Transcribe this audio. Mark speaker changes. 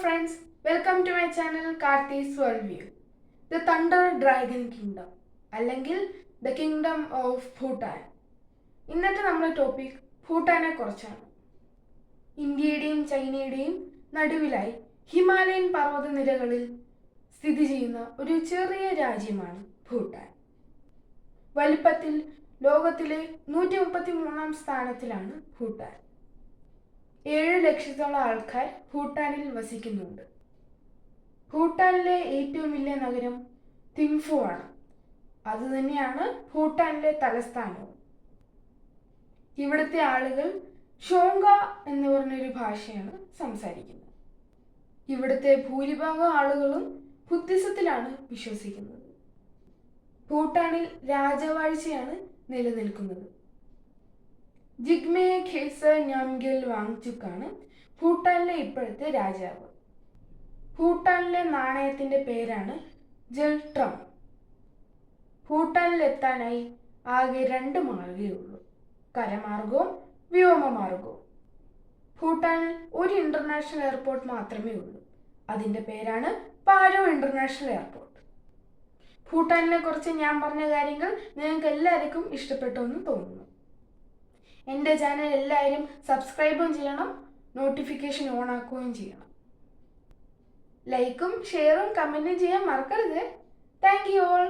Speaker 1: friends, welcome to my channel Karti's Worldview. The Thunder Dragon Kingdom അല്ലെങ്കിൽ The Kingdom of Bhutan. ഇന്നത്തെ നമ്മുടെ topic ഭൂട്ടാനെ കുറിച്ചാണ്. ഇന്ത്യയുടെയും ചൈനയുടെയും നടുവിലായി Himalayan പർവ്വതനിരകളിൽ സ്ഥിതി ചെയ്യുന്ന ഒരു ചെറിയ രാജ്യമാണ് ഭൂട്ടാൻ. വലിപ്പത്തിൽ ലോകത്തിലെ 133-ാം സ്ഥാനത്തിലാണ് ഭൂട്ടാൻ. 7 ലക്ഷത്തോളം ആൾക്കാർ ഭൂട്ടാനിൽ വസിക്കുന്നുണ്ട്. ഭൂട്ടാനിലെ ഏറ്റവും വലിയ നഗരം തിംഫു ആണ്. അതുതന്നെയാണ് ഭൂട്ടാനിലെ തലസ്ഥാനവും. ഇവിടുത്തെ ആളുകൾ ഷോങ്ക എന്ന് പറഞ്ഞൊരു ഭാഷയാണ് സംസാരിക്കുന്നത്. ഇവിടുത്തെ ഭൂരിഭാഗം ആളുകളും ബുദ്ധിസത്തിലാണ് വിശ്വസിക്കുന്നത്. ഭൂട്ടാനിൽ രാജവാഴ്ചയാണ് നിലനിൽക്കുന്നത്. ജിഗ്മേ ഖേസർ നാംഗ്യേൽ വാങ്ചുക്കാണ് ഭൂട്ടാനിലെ ഇപ്പോഴത്തെ രാജാവ്. ഭൂട്ടാനിലെ നാണയത്തിൻ്റെ പേരാണ് ജൽട്രം. ഭൂട്ടാനിലെത്താനായി ആകെ 2 മാർഗ്ഗമേ ഉള്ളൂ, കരമാർഗവും വ്യോമമാർഗവും. ഭൂട്ടാനിൽ ഒരു ഇൻ്റർനാഷണൽ എയർപോർട്ട് മാത്രമേ ഉള്ളൂ. അതിൻ്റെ പേരാണ് പാരോ ഇൻ്റർനാഷണൽ എയർപോർട്ട്. ഭൂട്ടാനിനെ കുറിച്ച് ഞാൻ പറഞ്ഞ കാര്യങ്ങൾ നിങ്ങൾക്ക് എല്ലാവർക്കും ഇഷ്ടപ്പെട്ടു എന്ന് തോന്നുന്നു. എൻ്റെ ചാനൽ എല്ലാവരും സബ്സ്ക്രൈബും ചെയ്യണം, നോട്ടിഫിക്കേഷൻ ഓൺ ആക്കുകയും ചെയ്യണം. ലൈക്കും ഷെയറും കമൻറ്റും ചെയ്യാൻ മറക്കരുത്. Thank you all.